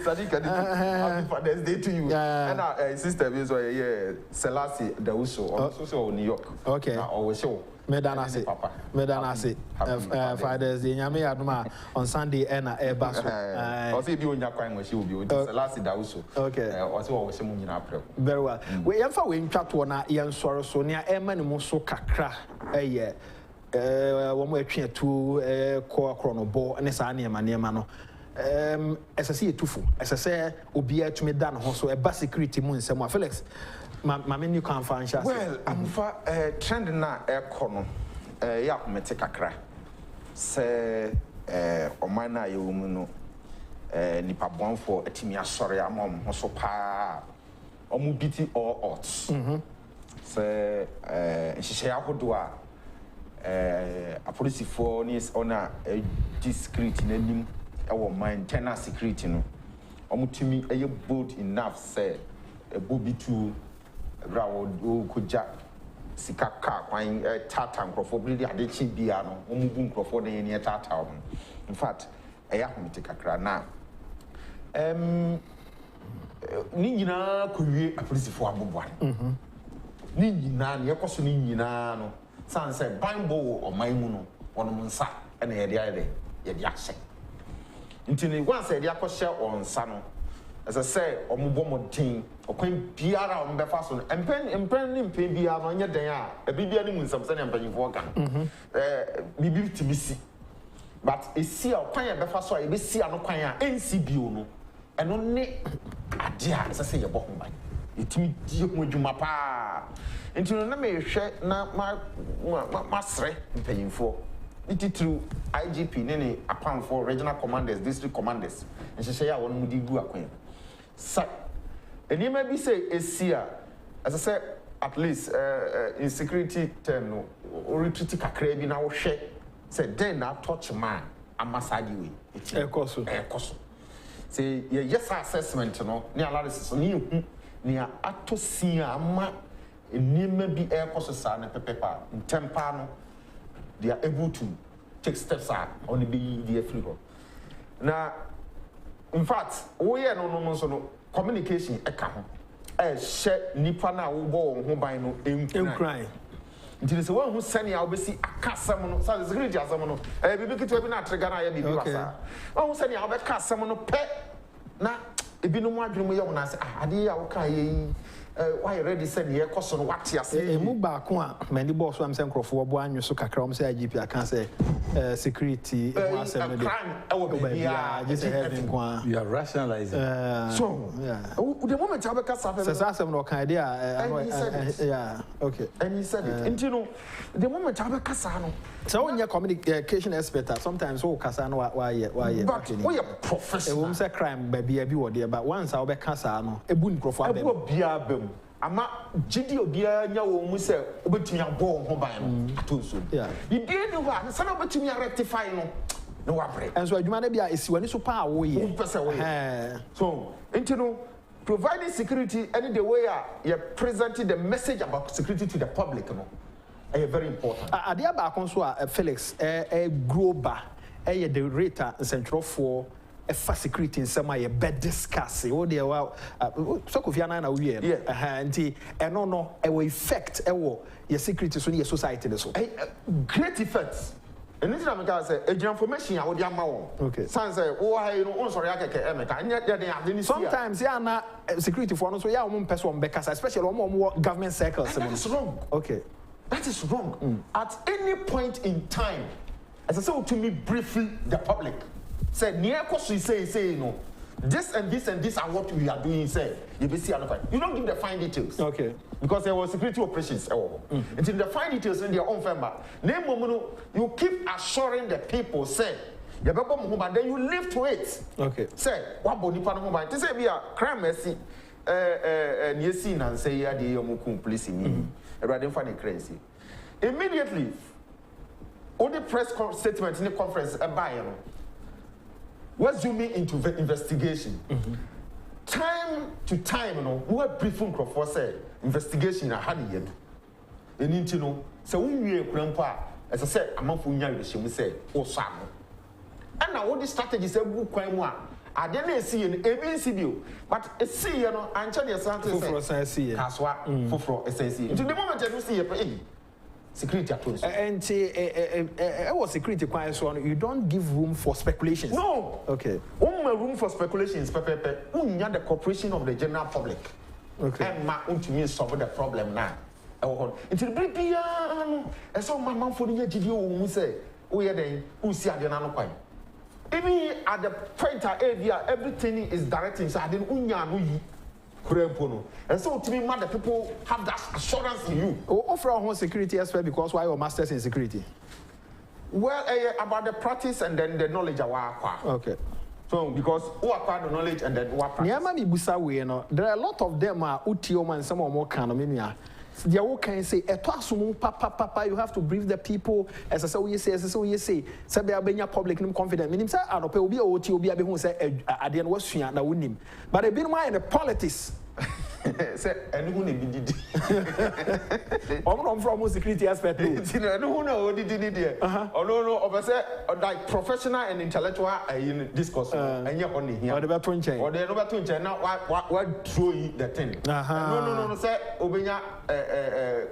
Sadika, happy Father's Day to you. And our sister is Selassie, the Uso, also New York. Okay. Always show. Medanasi, Father's Day. Yami Aduma on Sunday and Basso. Also, you in your crime was you, Selassie, the Uso. Okay. Also, always a moon in April. Very well. We have a wing chat one at Ian Sorrow, so near Emma Muso Kakra, a year. One way train to core chrono ball and a sani and mano. As I see it too full, as I say, Ubia to me done also a bus security moon somewhere. Felix. My menu can't find. Well, I'm for trend na air corner. Yeah, me take a crack. Say, o mana you no. Nipa bon for a timia sorry, I'm on so pa. O mubiti or odds. Say, she say how do a police for is on a discreet in a name. Our mind tenor security no. O mutimi a bold enough say a booby to. Rawo kuja sikaka kwan tata microphone bi ade chi bia no omubu microphone dey ne tata in fact eya homite kakra na ni nyina kowie apolisifo abobwa ni nyina ne yekoso ni nyina no san say bible o man mu no wonom nsa na ye de ahye ntini once ye de akɔhye on nsa no as I say, Omubomodin, or Queen Piara on Befason, and pen biara on your day, a Bibian in some Sunday and Penny Vorgan. Bibi to be see. But a sea or Quaya Befaso, a sea no Quaya, NCBU, and only a dear, as I say, a bottom by. It me deal with you, my pa. Into the name share not my master paying for. It is through IGP, Nene, a pound for regional commanders, district commanders, and she say, I want to do a queen. So, and you may be say a seer, as I said, at least in security term, or retreat a crab in our share. Said, then I touch man, I massage you. It's a cost. Say, yes, assessment, you know, near analysis, near Atosia, ma, near maybe air costs and paper, in Tempano, they are able to take steps out on the be the flavor. Now, in fact, we are no communication share nipa na wo bo ho ban no enkran nti se wo hu sani a obesi akasam no sa security asam no bibi kitu bi na trigger na ya bibi wasa wo hu sani a obeka asam no pe na ebi no mu adwene mu ye wona se ade ya wo kan ye why ready said ye koso no wate ase mu ba ko a mani boss am se nkrofo bo anwo so kakra om se IGP aka se security crime just having one you are rationalizing so the moment I beka safe se sa no kan idea yeah okay and he said it you know the moment I beka sa no so when you communication expert sometimes o kasa no why but we are professional we say crime baby abi wo there but once I beka sa no ebu nkrofo abem ama gidi obia nya wo mu se obetumi abo ho ban no atonso bibie ni ho a se na obetumi rectify no wa break and so adwuma na bia esiwani so pa wo ye so into providing security any the way you presenting the message about security to the public no is very important ade aba kon so Felix global the rate central for for security in some way bed discuss o dey wa so Kofi Annan na we nti eno no e will effect e wo your security so your society so great effects and this na say information a wo dey ama wo okay san say wo ha no on sorry akeke emeka anya sometimes ya na security for no so ya wo person on bekasa especially wo government circles that is wrong okay that is wrong at any point in time as I say to me briefly the public said near cost say no this and this and this are what we are doing say you be see you don't give the fine details okay because there was security operations until the fine details in their own firm name you keep assuring the people say you but then you live to it okay say what body pan home say be a crime mercy near scene and say, yeah, the Yomukum police in me, rather than funny crazy. Immediately, all the press statement in the conference, a buyer was zooming into the investigation. Time to time, you know, what briefing for say investigation I had yet. You need to know. So we grandpa, as I said, a month from young, we say, oh, Sam. And now all the strategies are good quite one. I didn't see an ABCB, but a see, you know, and tell you something for SNC, as what for SNC. To the moment I see a security approach. And was security quiet one. You don't give room for speculations. No. Okay. Only room for speculations, Pepe. Only the cooperation of the general public. Okay. And my own to me solve the problem now. Until the piano, I saw my mom for the GDO who say, oh, yeah, then who see the nano. Even at the point area, everything is directing. So I didn't unya. And so to me, the people have that assurance in you. Offer a home security expert because why your masters in security? Well, about the practice and then the knowledge of our. Okay. So because who acquire the knowledge and then what practice? There are a lot of them are utioma and some more kind. They all can say, papa, you have to brief the people. As I say, we say, Sabia Benya public confident. Meaning, say, I don't pay Obi or Obi who say, I didn't watch you and I wouldn't him. But I've been in the politics. Say, and who did it? I'm from security aspect. I don't know what did it. Oh, no, say, like professional and intellectual in discourse. And you're only here. Or the Baton chain. Or the Baton chain. Now, what throw the thing? No, say, Obenya.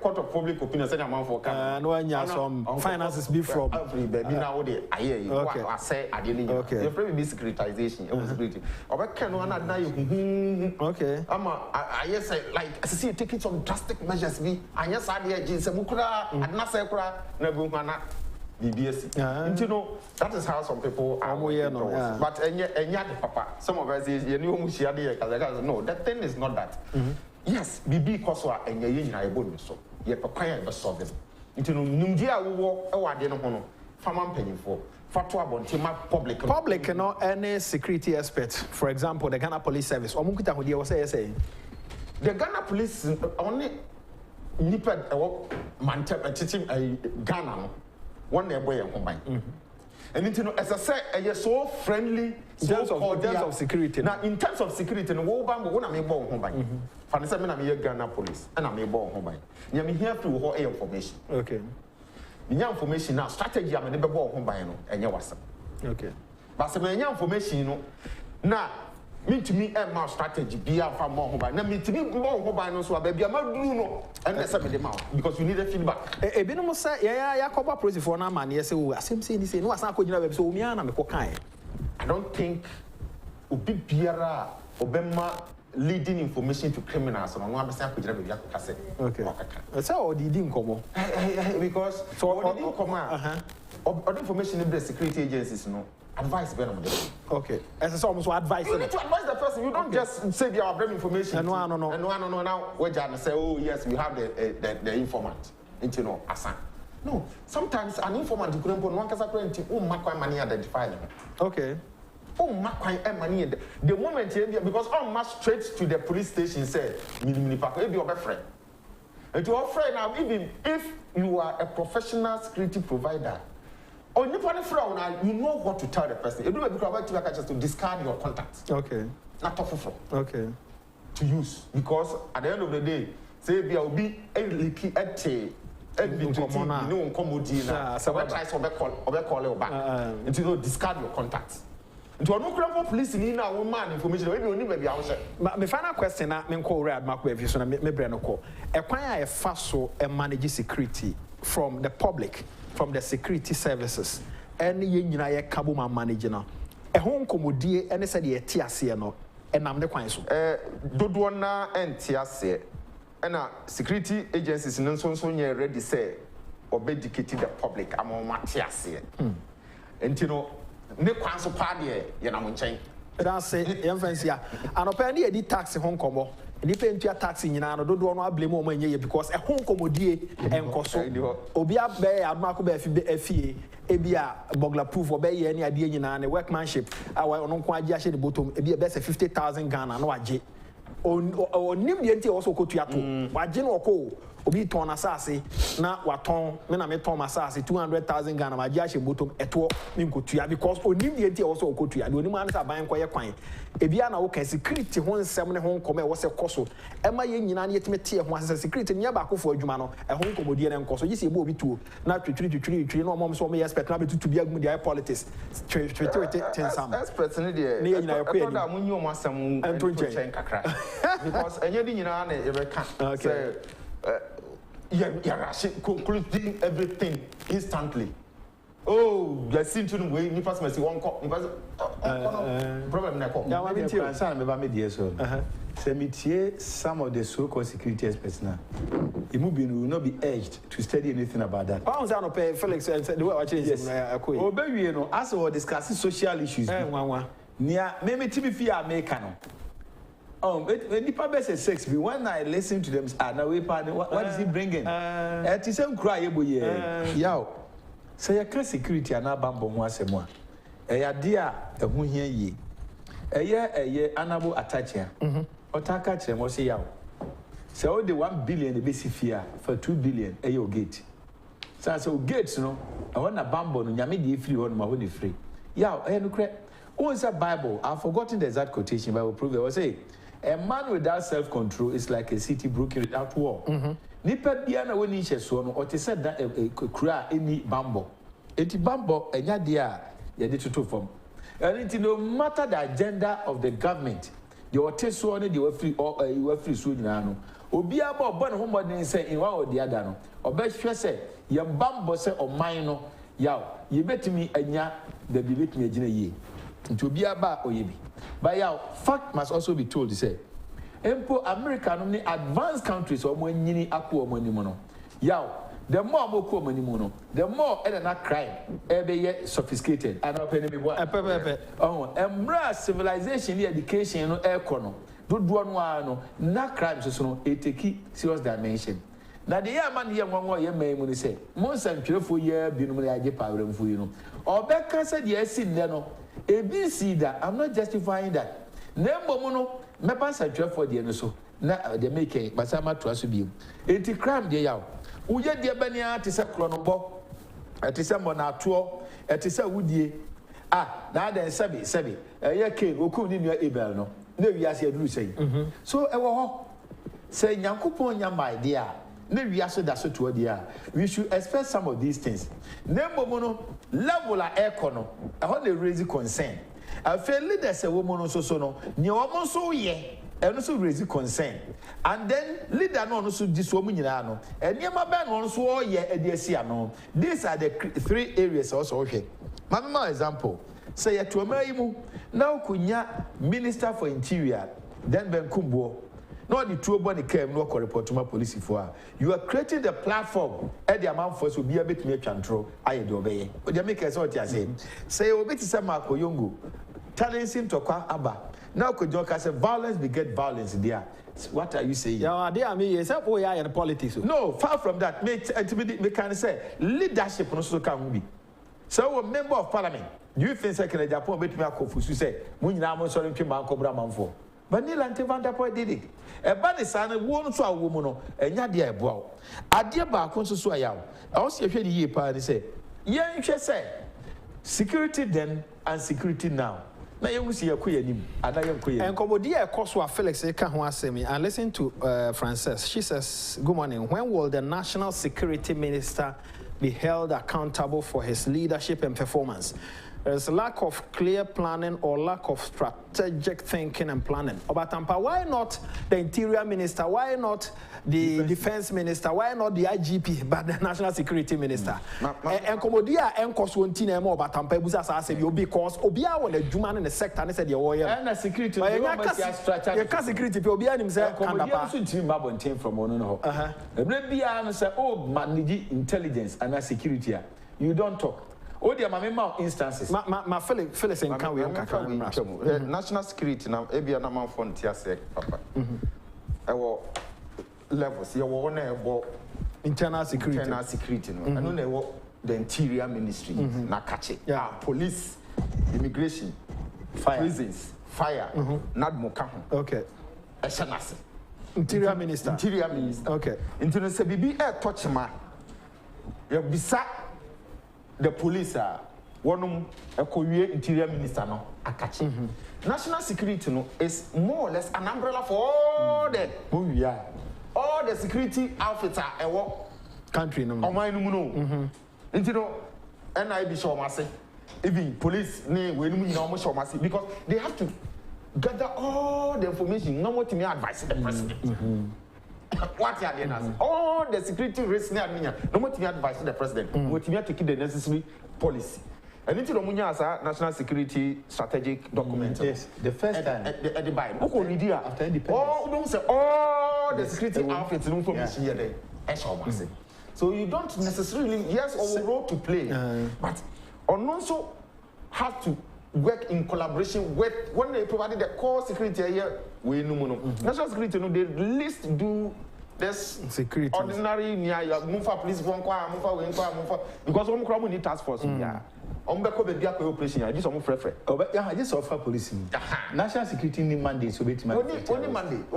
Court of public opinion said amount for no some finances be from baby now I hear you I say I didn't okay your friend be securitization it was security or can one okay I say like I see taking some drastic measures be and yes I dey say mukura and na say kura na bu na BBS you know that is how some people are but enya papa some of us you know mu shia dey no that thing is not that yes, BB Koswa and Yayin I wouldn't so. Yet Papaya was solving. Into Numdia war, a no hono, Faman paying for Fatwa Bontima public. Public, no any security expert. For example, the Ghana Police Service. Or Mukita would you say? The Ghana Police only nipped a Mantey teaching a Ghana one day boy and combine. And into as I said, you're so friendly, in terms of security. Now, in terms of security, no one when I'm able home by. For instance, I'm here Ghana Police, and I'm able home by. I'm here to hold information. Okay. The information now strategy. I'm able home by and you was. Okay. But some information, you know. Now, me to me, my strategy be out from more home by. Now, me to me more home by no so baby. I'm not doing no. And let's have them out because you need a feedback. A bit more say, yeah, cover process for now, man. Yes, I seem to say, no, I'm not going to so me and I'm a I don't think Ubi Biara Obama leading information to criminals on one percent. Okay. That's how they didn't come because so they didn't come other information in the security agencies, no advice. Okay. As it's almost advice. You need to advise the person. You don't just say they are bringing information. And no. Now we're just say, oh yes, we have the informant. You know, Asan. No, sometimes an informant you couldn't put one casa print. Oh, my money identify them. Okay. Oh, my money. The moment you because all match straight to the police station said, "Mini papa, be your friend." And to your friend now, even if you are a professional security provider, or you know what to tell the person. You do it because to discard your contacts. Okay. Not tough. Okay. To use because at the end of the day, say there will be a leaky discard your contacts. Into no police in our woman information. My final question, I'm call Adomako if you so me brand call. A fast manage security from the public, from the security services. Any yina kabuma managing. A home commodity and said the TSC no and I'm the quinso. Dodwana and TSC. And security agencies in Sonsonia ready say or educated the public among Matthias. And you know, no council party, you know, chain. That's say, influence here. And apparently, a tax in Hong Kong. And if you are taxing, you know, don't want to blame more because a Hong Kong and Cosso Obia Bay, Adomako FA, Abia, Bogla proof or Bay, any idea in a workmanship. Our own quite the bottom, it be a best 50,000 Ghana, no, onim de nti also ko tuato waje no ko obi ton asase na waton me na me ton asase 200,000 Ghana ma gia she bottom eto me nkotua because onim de nti also ko tua de onim an sa ban koye kwan ebia na wo kan security ho nsem ne ho nkoma e wo se koso e ma ye nyina na yetime tie ho asase security nya ba akofo adwuma no e ho nkomodie ne nkoso gisi ebo obi tuo na twetwiri no mom so me expect na betutu bia gum dia politics twetwiri tensam expert ne de ne nyina yakwa da munyi o masam ento chen kakra because enye di nyina na e be ka say concluding everything instantly. Oh, you see to the way you pass me one cop. Problem na cop. Yeah, I'm concerned about media so. Some of the so-called security experts now, will not be urged to study anything about that. I was on pay Felix and said the way I changed. Yes. Oh, baby, you know, as we discussing social issues. Near maybe TV American. When the public says sex, when I listen to them, what is he bringing? It is some cry, yow. Say a car security and a bamboo once a more. A dear, a who hear ye. A year, anabo attacher. Or taka them or say yow. So the 1 billion the basic fear for 2 billion a your gate. So gates, no, I want a bamboo, and Yamidi free on my own free. Yow, I no crack. Oh, it's a Bible. I've forgotten the exact quotation, but I will prove it. I will say. A man without self-control is like a city broken without war. Nipa biana when he so no or te said that a cry any bambo. Eti bambo enya dia ye de tutu form. And it no matter the agenda of the government, the ote so no the free or you free so nyina no. Obi aba obo ne homodin say in one or the other no. Obehwe say ye bambo say o man no yaw ye betimi anya the bi betimi agina ye. Nti obi aba oyebi. But yeah, fact must also be told. Say, Empo America no advanced countries or more nyini aku money mono. Yeah, the more moku money mono, the more not crime, be sophisticated and open be what. Oh, embrace civilization, education, no air corner. Do one no, not crimes so no, it take serious dimension. Now the year man here one more year may money say, most and cheerful year be no idea power for you know. Or back said yes in there no. ABC that I'm not justifying that. Nembo mono me pass a job for the so na they make a basama to us be. Eti crime de yaw. Uye de bania te se kronobo. Eti se monato, eti se wudie. Ah, na den sebi. Ye ken oku ni nua Abel no. Na wiase aduru sei. So e wo ho. Say Nyankopon nya my dear. Na wiase da so to dia. We should expect some of these things. Nembo mono level a econo. I want to raise concern. I feel leaders a woman so no. Ni omo so ye. And also raise concern. And then leader no so this woman nyina no. And niam ba no so ye ediasia no. These are the 3 areas also okay. Mama example. Say ya to amayimu now kunya minister for interior then Ben Kumbo. No, the two body came no report to my police for. You are creating the platform and the amount for us will be a bit more control. I do obey. But they make us what you say. Say, obey to some Marco Yungu. Telling him to come Abba. Now, could you say violence beget violence there? What are you saying? Yeah, they are me. Yes, oh, yeah, and politics. No, far from that. Me can say leadership also can be. So, a member of parliament, do you think second Japan bet me a confusion say, Munam sorry to Manco Braman for? But Neil and Van der Poy did it. A body son won't to a woman, and Yadia Bow. A dear Barcon so I also hear the year party say, yeah, you should say security then and security now. Now you see a queer name, and I am queer. And Comodia Coswa Felix Ekahwasemi, and listen to Frances. She says, good morning. When will the National Security Minister be held accountable for his leadership and performance? There's a lack of clear planning or lack of strategic thinking and planning. Obatampa, why not the Interior Minister? Why not the Defense Minister? Why not the IGP, but the National Security Minister? And Komodia and Koswontina more Obatampa Busa Sasebi because Obia on the Juman in the sector and said the warrior. And the security security Obia himself Komodia from Onono. Maybe I say, oh, manage intelligence and security. You don't talk. Oh, dear, my instances. My Felix and can we national security now, Ebia Naman Frontier sec, Papa. Our levels, you want to internal security. Internal security, no. I know the Interior Ministry, Nakache, yeah, police, immigration, fire, prisons, fire, not Mokahu. Okay. Eshanase. Interior Minister. Interior Minister. Okay. Interior se bibi touch ma. You bisa the police one Interior Minister no akachi. National security no is more or less an umbrella for all the security outfits are country no. NIB show must even police name because they have to gather all the information. No more to me advise the president. What are they all the security risks no more to me advise the president. What to me to keep the necessary policy. And into the national security strategic document. Yes, the first time at the Bible. After independence. All the security outfits information here. So you don't necessarily our role to play, but also have to work in collaboration with when they provide the core security here. We know national security. They least do this security ordinary Mufa police because we need task force. Operation. I just prefer. I just offer police. National security need mandate so only mandate.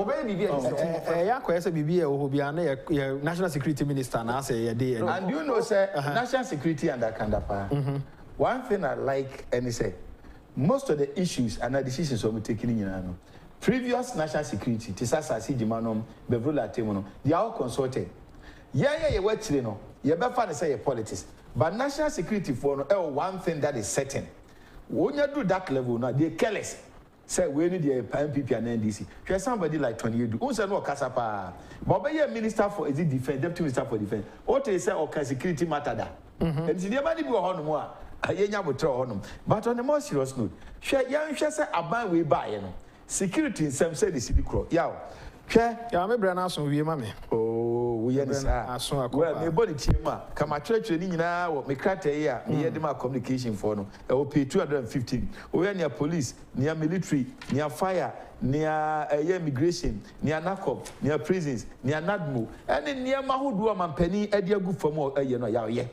National security minister and and you know, sir, national security under Kandapa. One thing I like and say, most of the issues and the decisions we're taking in previous national security, Tisasa Sijimanom, Bevrola Temono, they are all consulted. Yeah, what you know, you better say politics. But national security for one thing that is certain. When you do that level now, they careless. Say we need the MPP and NDC. There's somebody like 20 years. Who said no Kasapa? But be a minister for is it defense, deputy minister for defense. What they say okay security matter that. And see the money be on more. But on a more serious note, young say aban we buy you know. Security in some say the city crow. Yeah, me brana so wie ma me. We are well, my body chima. Come a church in now, me crater here, me hear them communication for no. I will pay 215. We are near police, near military, near fire, near immigration, near NACOP, near prisons, near NADMO, and near Mahudu Mampeni, Edia good for more, yeah.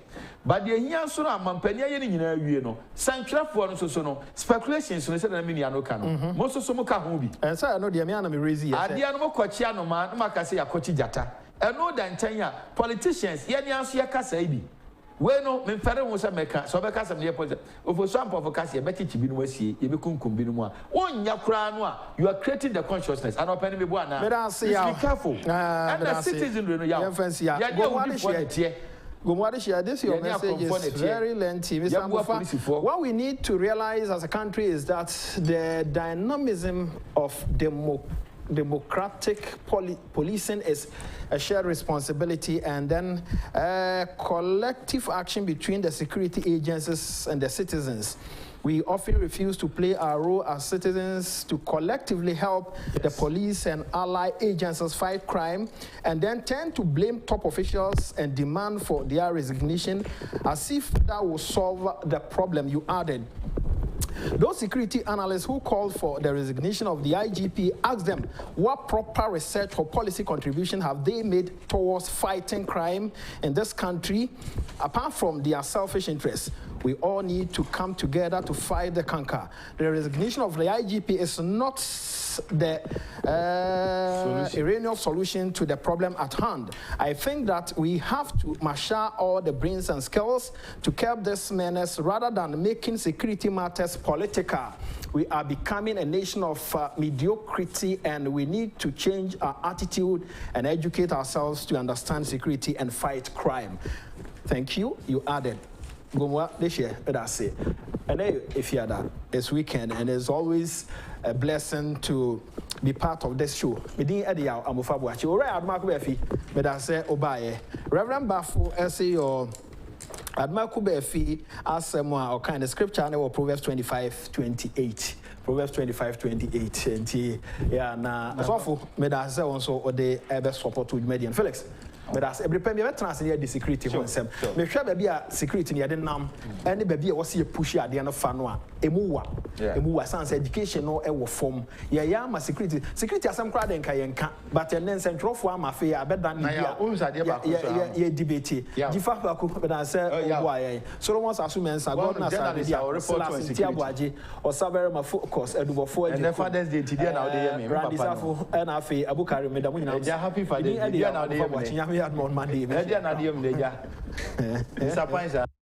But the young son of Mampeni, you know, Sanctuary for so no speculations, so said, I mean, no can. Most of some can and so I know the Amiana me raising. I didn't know Cochiano man, Macassi, a Cochijata. And more than 10 years, politicians, Yansia Cassabi. Well, no, Federal was a maker, so because of the opposite. Over some of Cassia, Betty Chibinwesi, you become Kumbinua. One Yakranwa, you are creating the consciousness and opening me one. But I say, be careful. And the citizens, this your message is very lengthy. Mr. Mufa, what we need to realize as a country is that the dynamism of democratic policing is a shared responsibility, and then collective action between the security agencies and the citizens. We often refuse to play our role as citizens to collectively help the police and allied agencies fight crime, and then tend to blame top officials and demand for their resignation as if that will solve the problem. You added. Those security analysts who called for the resignation of the IGP asked them what proper research or policy contribution have they made towards fighting crime in this country, apart from their selfish interests. We all need to come together to fight the canker. The resignation of the IGP is not the perennial solution to the problem at hand. I think that we have to marshal all the brains and skills to curb this menace rather than making security matters political. We are becoming a nation of mediocrity, and we need to change our attitude and educate ourselves to understand security and fight crime. Thank you. You added. This year, that's it. And if you're that, it's weekend, and it's always a blessing to be part of this show. Adomako Baafi, but I say Obaye. Reverend Baafi, say your Adomako Baafi as someone or kind of scripture or Proverbs 25:28. Proverbs 25:28. And yeah, na so for me that say also or the ever support with Median Felix. but as every time you transfer the security one sem me hwe ba bia security ne de nam ene ba bia wo se push ade no fa no a emuwa sans education no e wo form ya ma security asem kra de nka yenka but enen centrofo ama fe ya bedan ni bia ya debate gifa ba ko na say obo ayen Solomon Sasu mensa God na say dia report to Abuaje o savere ma focus edubofo and the fathers day today na dey me papa na afi abukari me da munyina they are happy for the day na dey me Monday dia na dey me dey ja disappoint